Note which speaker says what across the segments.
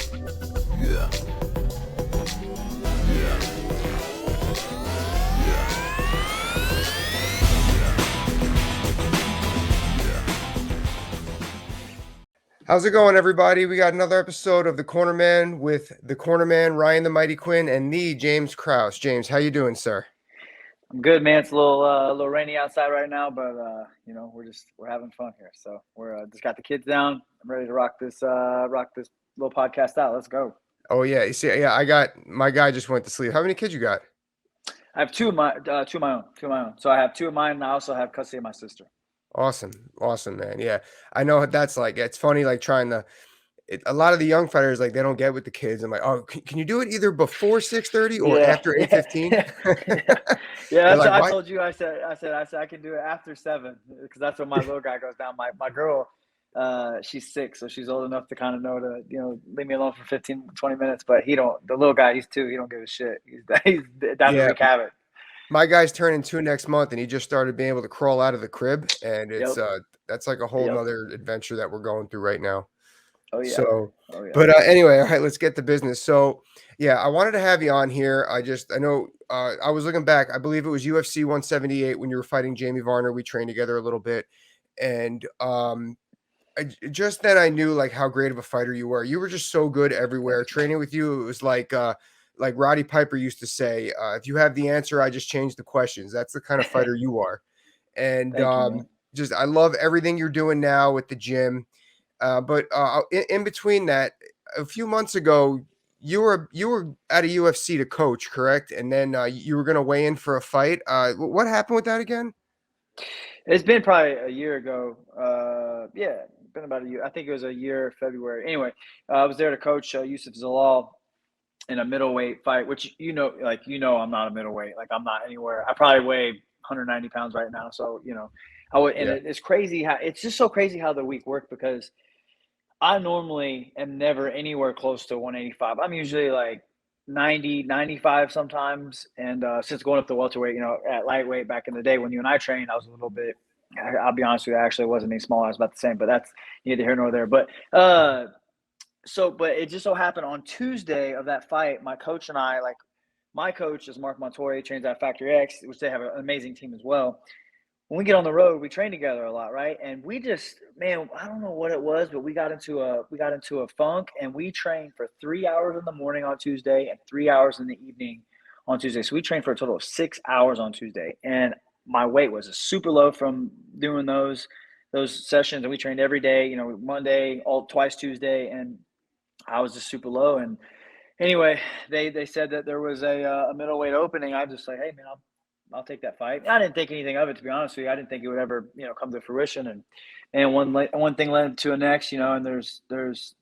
Speaker 1: Yeah. Yeah. How's it going, everybody? We got another episode of the Cornerman with the Cornerman, Ryan the Mighty Quinn, and the James Krause. James, how you doing, sir?
Speaker 2: I'm good, man. It's a little rainy outside right now, but we're having fun here. So we're just got the kids down. I'm ready to rock this little podcast out. Let's go.
Speaker 1: Oh yeah, you see, yeah, I got my guy just went to sleep. How many kids you got?
Speaker 2: I have two of my own. So I have two of mine, and I also have custody of my sister.
Speaker 1: Awesome, awesome, man. Yeah, I know what that's like. It's funny, like trying to. A lot of the young fighters, like they don't get with the kids. I'm like, oh, can you do it either before 6:30 or
Speaker 2: Yeah,
Speaker 1: after
Speaker 2: yeah,
Speaker 1: 8:15?
Speaker 2: yeah, yeah.
Speaker 1: They're
Speaker 2: That's
Speaker 1: like,
Speaker 2: what I
Speaker 1: why?
Speaker 2: told you. I said I can do it after 7 because that's when my little guy goes down. My girl, she's 6, so she's old enough to kind of know to leave me alone for 15, 20 minutes. But he don't. The little guy, he's 2. He don't give a shit. He's down to
Speaker 1: Yeah,
Speaker 2: wreak havoc.
Speaker 1: my guy's turning 2 next month, and he just started being able to crawl out of the crib, and it's
Speaker 2: Yep.
Speaker 1: that's like a whole
Speaker 2: Yep.
Speaker 1: nother adventure that we're going through right now.
Speaker 2: Oh yeah.
Speaker 1: So,
Speaker 2: Oh yeah.
Speaker 1: but anyway, all right, let's get to business. So, yeah, I wanted to have you on here. I know I was looking back. I believe it was UFC 178 when you were fighting Jamie Varner. We trained together a little bit, and just then I knew like how great of a fighter you were. You were just so good everywhere. Training with you, it was like Roddy Piper used to say, if you have the answer, I just change the questions. That's the kind of fighter you are. And
Speaker 2: Thank you, man.
Speaker 1: just I love everything you're doing now with the gym. But in between that, a few months ago, you were at a UFC to coach, correct? And then you were going to weigh in for a fight. What happened with that again?
Speaker 2: It's been probably a year ago. Yeah, been about a year. I think it was a year, February. Anyway, I was there to coach Yusuf Zalal in a middleweight fight, which I'm not a middleweight. Like I'm not anywhere. I probably weigh 190 pounds right now. So I would, and
Speaker 1: Yeah.
Speaker 2: it's crazy how it's just so crazy how the week worked because I normally am never anywhere close to 185. I'm usually like 90, 95 sometimes. And since going up to welterweight, at lightweight back in the day when you and I trained, I was a little bit, I'll be honest with you, I actually wasn't any smaller. I was about the same, but that's neither here nor there. But but it just so happened on Tuesday of that fight, my coach and I, like, my coach is Mark Montori, trains at Factory X, which they have an amazing team as well. When we get on the road, we train together a lot, right? And we just, man, I don't know what it was, but we got into a funk, and we trained for 3 hours in the morning on Tuesday and 3 hours in the evening on Tuesday. So we trained for a total of 6 hours on Tuesday, and my weight was super low from doing those sessions, and we trained every day, Monday, twice Tuesday, and I was just super low. And anyway, they said that there was a middleweight opening. I just like, hey man, I'll take that fight. I didn't think anything of it, to be honest with you. I didn't think it would ever come to fruition. And one thing led to the next, and there's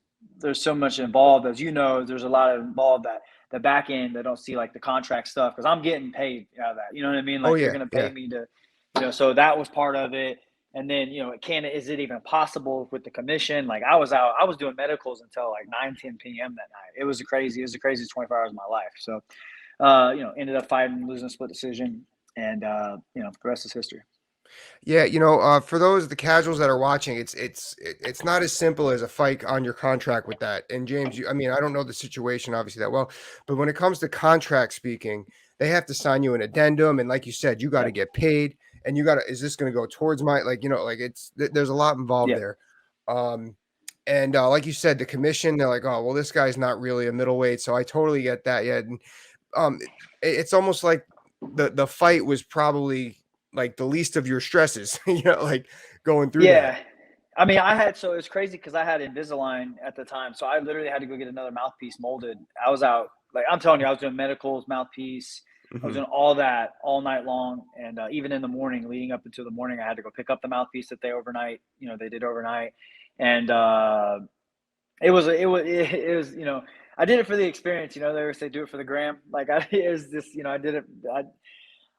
Speaker 2: so much involved, as there's a lot involved that the back end that don't see like the contract stuff because I'm getting paid out of that. You know what I mean?
Speaker 1: Oh
Speaker 2: Like they're
Speaker 1: yeah,
Speaker 2: gonna pay
Speaker 1: yeah.
Speaker 2: me to, so that was part of it. And then, is it even possible with the commission? Like I was doing medicals until like 9, 10 p.m. that night. It was the craziest 24 hours of my life. So, ended up fighting, losing a split decision, and the rest is history.
Speaker 1: Yeah, for the casuals that are watching, it's not as simple as a fight on your contract with that. And James, I mean, I don't know the situation obviously that well, but when it comes to contract speaking, they have to sign you an addendum, and like you said, you got to
Speaker 2: Yep.
Speaker 1: get paid, and is this going to go towards my like there's a lot involved
Speaker 2: Yep.
Speaker 1: there. And like you said, the commission, they're like, oh well, this guy's not really a middleweight, so I totally get that. Yeah, and it's almost like the fight was probably like the least of your stresses, like going through that.
Speaker 2: Yeah. I mean, so it's crazy because I had Invisalign at the time. So I literally had to go get another mouthpiece molded. I was out, like I'm telling you, I was doing medicals, mouthpiece. I was doing all that all night long. And even in the morning, leading up into the morning, I had to go pick up the mouthpiece that they did overnight. And it was, I did it for the experience. They always say do it for the gram. Like it was just, I did it.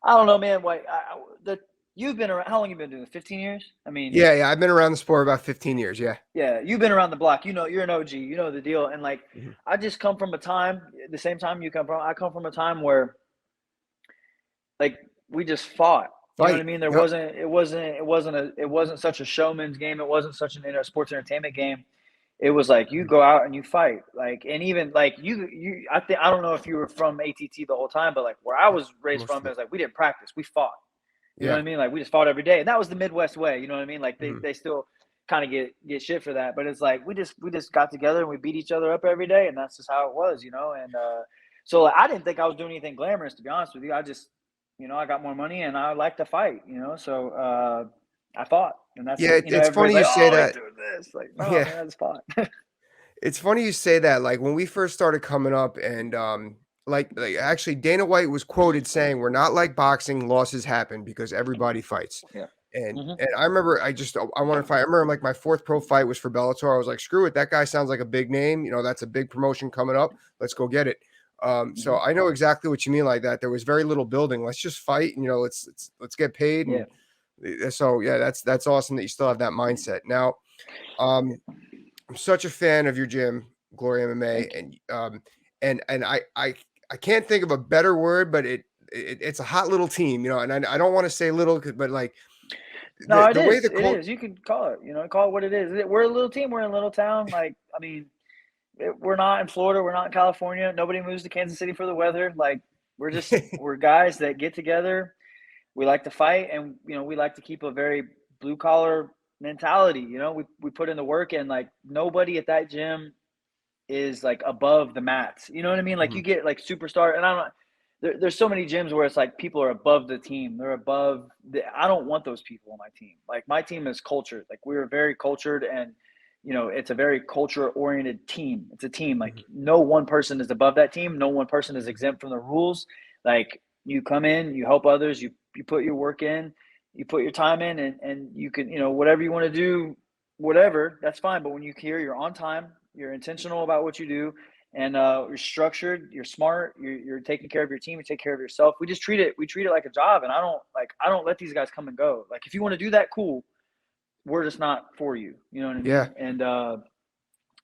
Speaker 2: I don't know, man. You've been around. How long have you been doing this? 15 years? I mean,
Speaker 1: Yeah, I've been around the sport about 15 years. Yeah.
Speaker 2: yeah, you've been around the block. You're an OG. You know the deal. And like,
Speaker 1: Mhm.
Speaker 2: I just come from a time, the same time you come from. I come from a time where, like, we just fought. You know what I
Speaker 1: Fight.
Speaker 2: mean?
Speaker 1: Yep.
Speaker 2: It wasn't such a showman's game. It wasn't such an sports entertainment game. It was like you
Speaker 1: Mhm.
Speaker 2: go out and you fight, like, and even like I don't know if you were from ATT the whole time, but like where I was raised
Speaker 1: Most
Speaker 2: from,
Speaker 1: of
Speaker 2: it
Speaker 1: it.
Speaker 2: was like we didn't practice, we fought. You know what
Speaker 1: Yeah.
Speaker 2: I mean? Like we just fought every day, and that was the Midwest way. You know what I mean? Like
Speaker 1: Mhm.
Speaker 2: they still kind of get shit for that, but it's like we just got together and we beat each other up every day, and that's just how it was, you know. And so like, I didn't think I was doing anything glamorous, to be honest with you. I just, you know, I got more money and I like to fight, you know. So I fought, and that's
Speaker 1: Yeah,
Speaker 2: it. You know,
Speaker 1: it's
Speaker 2: everybody's
Speaker 1: funny you
Speaker 2: like,
Speaker 1: say
Speaker 2: "Oh, he's
Speaker 1: that.
Speaker 2: doing this." Like, no,
Speaker 1: Yeah.
Speaker 2: man, I just fought.
Speaker 1: It's funny you say that, like, when we first started coming up and, like, actually, Dana White was quoted saying, "We're not like boxing, losses happen because everybody fights."
Speaker 2: Yeah.
Speaker 1: And
Speaker 2: Hmm.
Speaker 1: and I remember I wanted to fight. I remember, like, my 4th pro fight was for Bellator. I was like, "Screw it, that guy sounds like a big name, you know, that's a big promotion coming up. Let's go get it." So
Speaker 2: Hmm.
Speaker 1: I know exactly what you mean like that. There was very little building. Let's just fight, and, you know, let's get paid,
Speaker 2: Yeah.
Speaker 1: and, so, yeah, that's awesome that you still have that mindset. Now, um I'm such a fan of your gym, Glory MMA,
Speaker 2: Thank you.
Speaker 1: and I can't think of a better word, but it's a hot little team, you know. And I don't want to say little, but like
Speaker 2: No, it
Speaker 1: the way
Speaker 2: is.
Speaker 1: the
Speaker 2: It is. You can call it. You know, call it what it is. We're a little team. We're in a little town. Like, I mean, we're not in Florida. We're not in California. Nobody moves to Kansas City for the weather. Like, we're guys that get together. We like to fight, and you know, we like to keep a very blue collar mentality. You know, we put in the work, and like nobody at that gym is like above the mats. You know what I mean? Like you
Speaker 1: Mhm,
Speaker 2: get like superstar, and I don't. There's so many gyms where it's like people are above the team. They're above. I don't want those people on my team. Like my team is cultured. Like we're very cultured, and you know it's a very culture oriented team. It's a team. Like
Speaker 1: mhm,
Speaker 2: no one person is above that team. No one person is exempt from the rules. Like you come in, you help others, you put your work in, you put your time in, and you can, you know, whatever you want to do, whatever, that's fine. But when you here, you're on time, you're intentional about what you do, and you're structured, you're smart, you're taking care of your team, you take care of yourself. We treat it like a job, and I don't let these guys come and go. Like if you want to do that, cool. We're just not for you. You know what I
Speaker 1: yeah,
Speaker 2: mean? And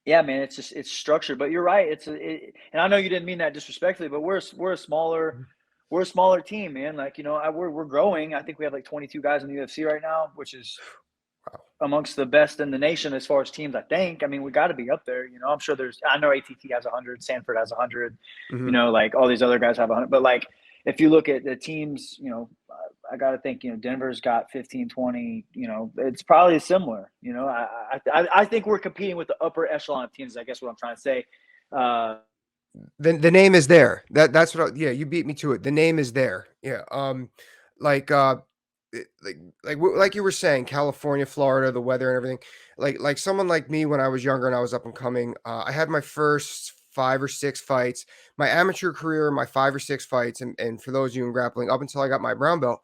Speaker 2: yeah, man, it's structured. But you're right. And I know you didn't mean that disrespectfully, but
Speaker 1: mhm,
Speaker 2: we're a smaller team, man. Like you know, we're growing. I think we have like 22 guys in the UFC right now, which is
Speaker 1: wow,
Speaker 2: amongst the best in the nation as far as teams. I think. I mean, we got to be up there. You know, I'm sure there's. I know ATT has 100, Sanford has 100. You
Speaker 1: mhm,
Speaker 2: know, like all these other guys have 100. But like, if you look at the teams, you know, I got to think. You know, Denver's got 15, 20. You know, it's probably similar. You know, I think we're competing with the upper echelon of teams. I guess what I'm trying to say. Uh,
Speaker 1: the name is there. That's what yeah, you beat me to it. The name is there. Yeah. Like like you were saying, California, Florida, the weather and everything. Like someone like me when I was younger and I was up and coming, I had my first 5 or 6 fights. My amateur career, my 5 or 6 fights, and for those of you in grappling, up until I got my brown belt,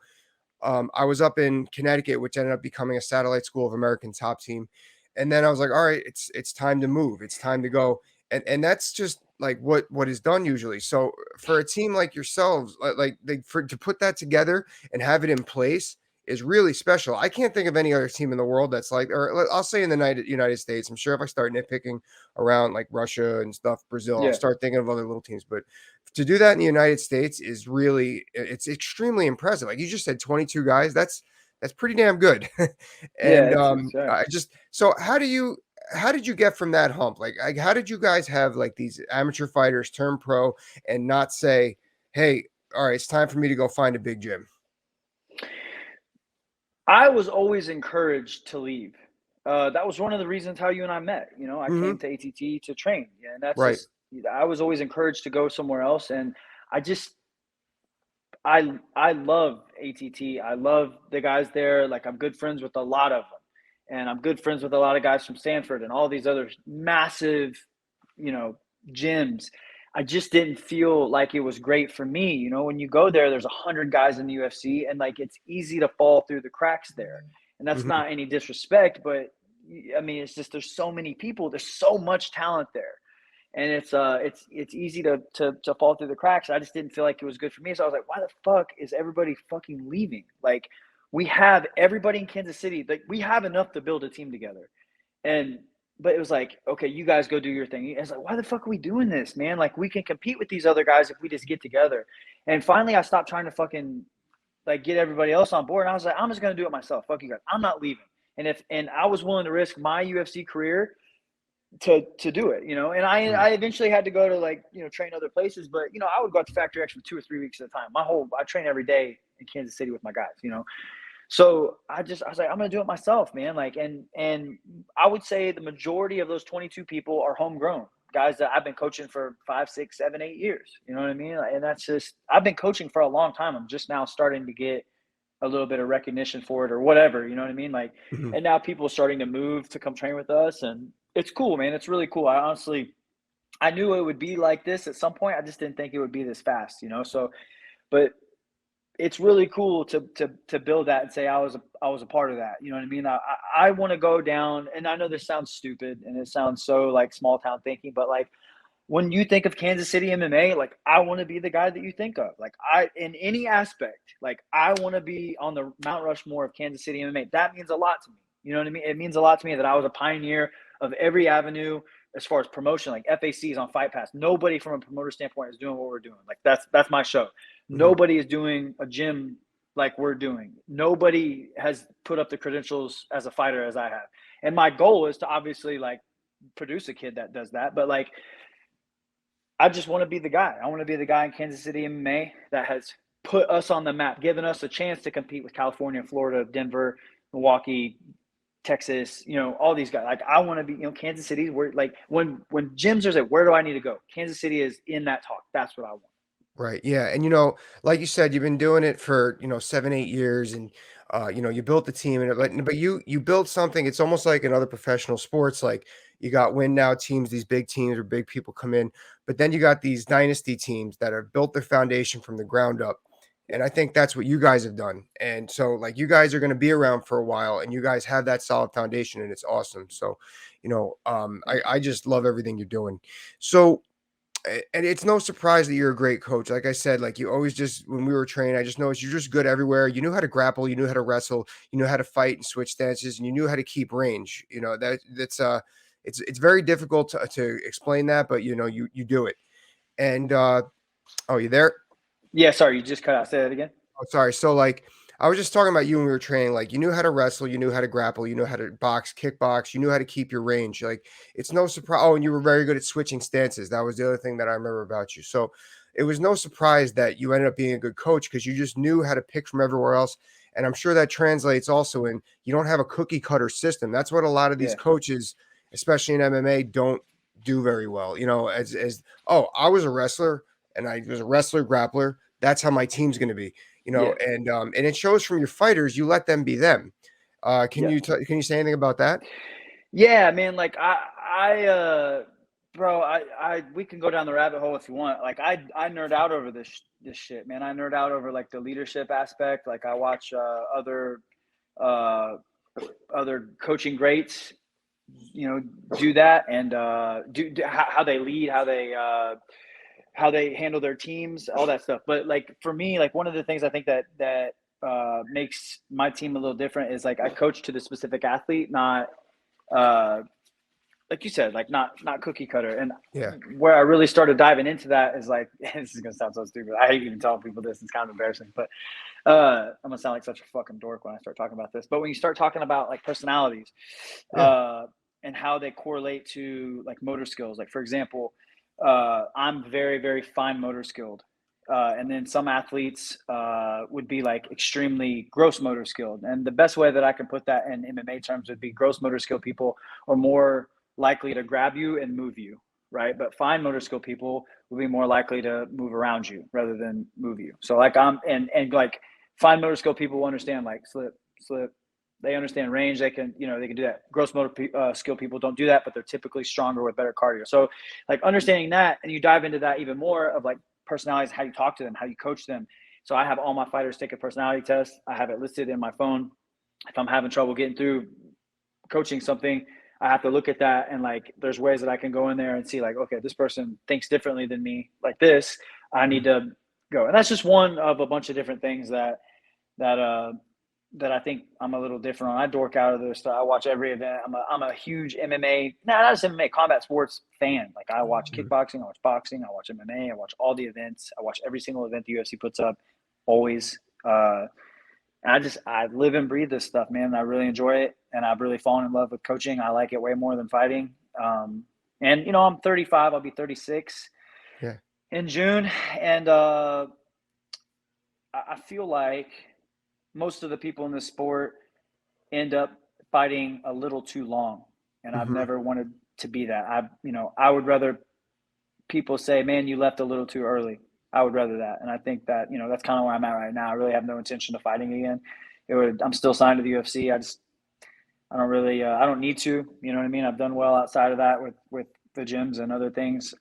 Speaker 1: I was up in Connecticut, which ended up becoming a satellite school of American Top Team. And then I was like, all right, it's time to move. It's time to go. And that's just like what is done usually. So for a team like yourselves, to put that together and have it in place is really special. I can't think of any other team in the world that's like, or I'll say in the United States. I'm sure if I start nitpicking around like Russia and stuff, Brazil, I'll
Speaker 2: yeah,
Speaker 1: start thinking of other little teams. But to do that in the United States is really it's extremely impressive. Like you just said, 22 guys. That's pretty damn good.
Speaker 2: yeah,
Speaker 1: And
Speaker 2: it's yeah.
Speaker 1: I just so how did you get from that hump? Like how did you guys have like these amateur fighters turn pro and not say, "Hey, all right, it's time for me to go find a big gym."
Speaker 2: I was always encouraged to leave. That was one of the reasons how you and I met. You know, I
Speaker 1: Hmm.
Speaker 2: came to ATT to train, yeah, and that's
Speaker 1: Right.
Speaker 2: just I was always encouraged to go somewhere else, and I just I love ATT. I love the guys there. Like I'm good friends with a lot of them, and I'm good friends with a lot of guys from Stanford and all these other massive, you know, gyms. I just didn't feel like it was great for me. You know, when you go there, there's 100 guys in the UFC, and like it's easy to fall through the cracks there. And that's
Speaker 1: Hmm.
Speaker 2: not any disrespect, but I mean, it's just there's so many people, there's so much talent there, and it's easy to fall through the cracks. I just didn't feel like it was good for me, so I was like, why the fuck is everybody fucking leaving? Like, we have everybody in Kansas City, like we have enough to build a team together, and but it was like, okay, you guys go do your thing. It's like, why the fuck are we doing this, man? Like, we can compete with these other guys if we just get together. And finally, I stopped trying to fucking like get everybody else on board. And I was like, I'm just gonna do it myself. Fuck you guys. I'm not leaving. And I was willing to risk my UFC career to do it, and
Speaker 1: Mm.
Speaker 2: I eventually had to go to, like, train other places, but I would go out to Factory X for 2 or 3 weeks at a time. I train every day in Kansas City with my guys. So I was like, I'm gonna do it myself, man. Like, and I would say the majority of those 22 people are homegrown guys that I've been coaching for 5, 6, 7, 8 years. You know what I mean? And that's just, I've been coaching for a long time. I'm just now starting to get a little bit of recognition for it or whatever. You know what I mean? Like,
Speaker 1: Mhm.
Speaker 2: and now people are starting to move to come train with us, and it's cool, man. It's really cool. I honestly, I knew it would be like this at some point. I just didn't think it would be this fast. So, but it's really cool to build that and say I was a part of that. You know what I mean? I want to go down, and I know this sounds stupid and it sounds so like small town thinking, but like when you think of Kansas City MMA, like I want to be the guy that you think of. Like in any aspect, like I want to be on the Mount Rushmore of Kansas City MMA. That means a lot to me. You know what I mean? It means a lot to me that I was a pioneer of every avenue as far as promotion, like FACs on Fight Pass. Nobody from a promoter standpoint is doing what we're doing. Like that's my show.
Speaker 1: Mhm.
Speaker 2: Nobody is doing a gym like we're doing. Nobody has put up the credentials as a fighter as I have. And my goal is to obviously like produce a kid that does that. But like I just want to be the guy. I want to be the guy in Kansas City MMA that has put us on the map, given us a chance to compete with California, Florida, Denver, Milwaukee, Texas, all these guys. Like I want to be, Kansas City. Where like when gyms are like, where do I need to go? Kansas City is in that talk. That's what I want.
Speaker 1: Right. Yeah. And like you said, you've been doing it for, 7, 8 years and you built the team and but you built something. It's almost like in other professional sports, like you got win now teams, these big teams or big people come in, but then you got these dynasty teams that have built their foundation from the ground up. And I think that's what you guys have done. And so like you guys are going to be around for a while and you guys have that solid foundation and it's awesome. So, I just love everything you're doing. So and it's no surprise that you're a great coach. Like I said, like you always just when we were training, I just noticed you're just good everywhere. You knew how to grapple, you knew how to wrestle, you knew how to fight and switch stances, and you knew how to keep range. It's very difficult to explain that, but you do it. And oh, you there?
Speaker 2: Yeah, sorry, you just cut out. Say that again.
Speaker 1: Oh, sorry. So like I was just talking about you when we were training. Like you knew how to wrestle, you knew how to grapple, you knew how to box, kickbox, you knew how to keep your range. Like it's no surprise. Oh, and you were very good at switching stances. That was the other thing that I remember about you. So it was no surprise that you ended up being a good coach because you just knew how to pick from everywhere else. And I'm sure that translates also in you don't have a cookie cutter system. That's what a lot of these
Speaker 2: Yeah,
Speaker 1: coaches, especially in MMA, don't do very well. As oh, I was a wrestler and I was a wrestler grappler. That's how my team's going to be
Speaker 2: yeah,
Speaker 1: and it shows from your fighters. You let them be them. Can
Speaker 2: yeah.
Speaker 1: can you say anything about that?
Speaker 2: Yeah, man. Like bro, we can go down the rabbit hole if you want. Like I nerd out over this shit, man. I nerd out over like the leadership aspect. Like I watch uh, other coaching greats, do that and do how they lead, how they handle their teams, all that stuff. But like for me, like one of the things I think that makes my team a little different is like I coach to the specific athlete, not uh, like you said, like not cookie cutter. And
Speaker 1: Yeah.
Speaker 2: where I really started diving into that is like this is gonna sound so stupid. I hate even telling people this. It's kind of embarrassing, but I'm gonna sound like such a fucking dork when I start talking about this. But when you start talking about like personalities,
Speaker 1: Yeah.
Speaker 2: uh, and how they correlate to like motor skills, like for example, I'm very very fine motor skilled. And then some athletes would be like extremely gross motor skilled. And the best way that I can put that in MMA terms would be gross motor skill people are more likely to grab you and move you, right? But fine motor skill people will be more likely to move around you rather than move you. So like and like fine motor skill people will understand like slip, slip. They understand range. They can they can do that. Gross motor skill people don't do that, but they're typically stronger with better cardio. So like understanding that, and you dive into that even more of like personalities, how you talk to them, how you coach them. So I have all my fighters take a personality test. I have it listed in my phone. If I'm having trouble getting through coaching something, I have to look at that and like there's ways that I can go in there and see like, okay, this person thinks differently than me like this. I need
Speaker 1: Mhm.
Speaker 2: to go. And that's just one of a bunch of different things that that I think I'm a little different on. I dork out of this stuff. I watch every event. I'm a huge MMA, not just MMA, combat sports fan. Like I watch
Speaker 1: Mhm.
Speaker 2: kickboxing, I watch boxing, I watch MMA, I watch all the events. I watch every single event the UFC puts up, always. And I live and breathe this stuff, man. I really enjoy it, and I've really fallen in love with coaching. I like it way more than fighting. And I'm 35. I'll be 36
Speaker 1: Yeah.
Speaker 2: in June, and I feel like most of the people in this sport end up fighting a little too long, and I've
Speaker 1: Mhm.
Speaker 2: never wanted to be that. I would rather people say, "Man, you left a little too early." I would rather that, and I think that that's kind of where I'm at right now. I really have no intention of fighting again. I'm still signed to the UFC. I don't really I don't need to. You know what I mean? I've done well outside of that with the gyms and other things.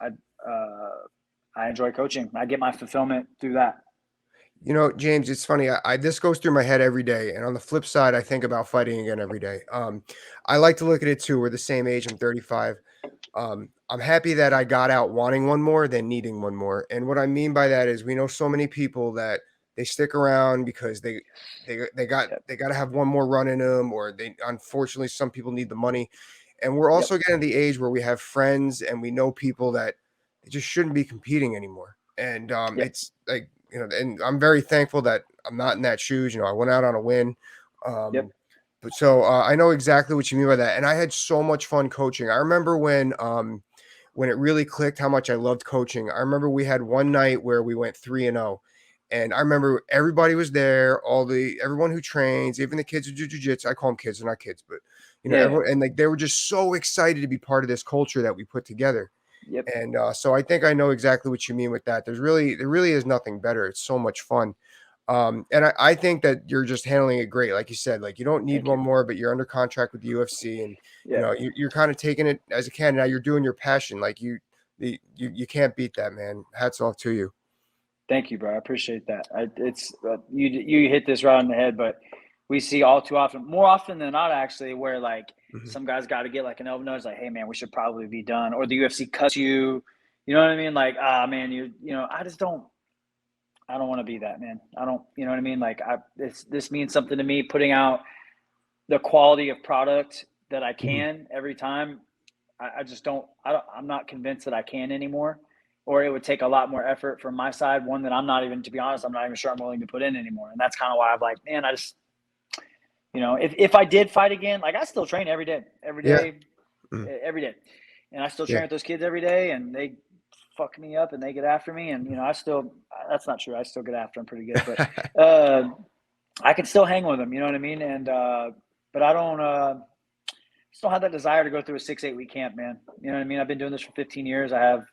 Speaker 2: I enjoy coaching. I get my fulfillment through that.
Speaker 1: James, it's funny. I this goes through my head every day, and on the flip side, I think about fighting again every day. I like to look at it too. We're the same age. I'm 35. I'm happy that I got out wanting one more than needing one more. And what I mean by that is we know so many people that they stick around because
Speaker 2: Yep.
Speaker 1: they got to have one more run in them, or they unfortunately some people need the money. And we're
Speaker 2: Yep.
Speaker 1: also getting to the age where we have friends and we know people that they just shouldn't be competing anymore. And
Speaker 2: Yep.
Speaker 1: it's like and I'm very thankful that I'm not in that shoes. I went out on a win.
Speaker 2: Yep.
Speaker 1: But so I know exactly what you mean by that, and I had so much fun coaching. I remember when it really clicked how much I loved coaching. I remember we had one night where we went 3-0, and I remember everybody was there, everyone who trains, even the kids who do jujitsu. I call them kids; they're not kids, but
Speaker 2: Yeah.
Speaker 1: everyone, and like they were just so excited to be part of this culture that we put together.
Speaker 2: Yep.
Speaker 1: And so I think I know exactly what you mean with that. There really is nothing better. It's so much fun. And I think that you're just handling it great. Like you said, like you don't need
Speaker 2: Thank you.
Speaker 1: one more, but you're under contract with the UFC, and
Speaker 2: Yeah.
Speaker 1: you're kind of taking it as a can. Now you're doing your passion. Like you can't beat that, man. Hats off to you.
Speaker 2: Thank you, bro. I appreciate that. It's you hit this right on the head, but we see all too often, more often than not, actually, where like
Speaker 1: Mhm.
Speaker 2: some guys got to get like an elbow nudge, like, "Hey, man, we should probably be done," or the UFC cuts you. You know what I mean? Like, ah, man, I just don't. I don't want to be that man. I don't. You know what I mean? Like, this means something to me. Putting out the quality of product that I
Speaker 1: Mhm.
Speaker 2: can every time. I just don't, I'm not convinced that I can anymore, or it would take a lot more effort from my side. One that I'm not even, to be honest, I'm not even sure I'm willing to put in anymore. And that's kind of why I'm like, man, I just, if I did fight again, like I still train every day, every
Speaker 1: Yeah.
Speaker 2: day,
Speaker 1: Mhm.
Speaker 2: every day. And I still
Speaker 1: Yeah.
Speaker 2: train with those kids every day, and they fuck me up and they get after me. And, that's not true. I still get after them pretty good, but, I can still hang with them. You know what I mean? And, but I don't, just don't have that desire to go through a 6, 8 week camp, man. You know what I mean? I've been doing this for 15 years. I have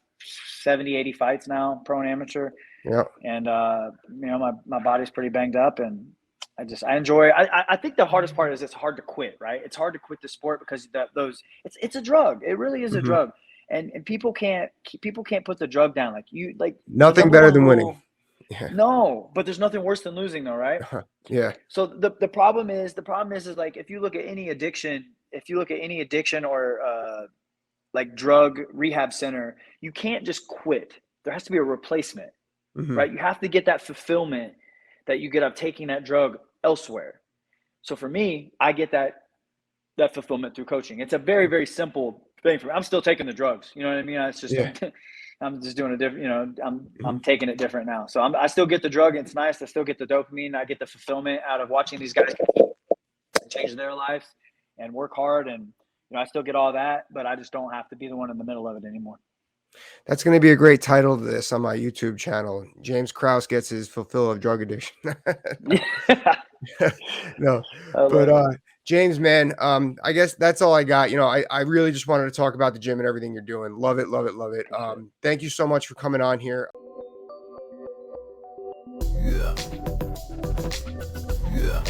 Speaker 2: 70, 80 fights now, pro and amateur.
Speaker 1: Yeah.
Speaker 2: And, my body's pretty banged up, and I enjoy, I think the hardest part is it's hard to quit, right? It's hard to quit the sport because it's a drug. It really is a
Speaker 1: Mhm.
Speaker 2: drug. And people can't put the drug down. Like the
Speaker 1: Nothing
Speaker 2: number
Speaker 1: better
Speaker 2: one
Speaker 1: than winning.
Speaker 2: rule.
Speaker 1: Yeah.
Speaker 2: No, but there's nothing worse than losing though, right?
Speaker 1: Yeah.
Speaker 2: So the problem is like if you look at any addiction or like drug rehab center, you can't just quit. There has to be a replacement,
Speaker 1: Mhm.
Speaker 2: right? You have to get that fulfillment that you get of taking that drug elsewhere. So for me, I get that fulfillment through coaching. It's a very, very simple thing for me. I'm still taking the drugs. You know what I mean? It's just
Speaker 1: Yeah.
Speaker 2: I'm just doing a different. I'm
Speaker 1: Mhm.
Speaker 2: taking it different now. So I still get the drug. It's nice. I still get the dopamine. I get the fulfillment out of watching these guys change their lives and work hard. And I still get all that, but I just don't have to be the one in the middle of it anymore.
Speaker 1: That's going to be a great title to this on my YouTube channel. James Krause gets his fulfill of drug addiction.
Speaker 2: Yeah,
Speaker 1: No,
Speaker 2: I
Speaker 1: but
Speaker 2: love it.
Speaker 1: James, man, I guess that's all I got. I really just wanted to talk about the gym and everything you're doing. Love it, love it, love it.
Speaker 2: Appreciate it.
Speaker 1: Thank you so much for coming on here.
Speaker 3: Yeah, yeah.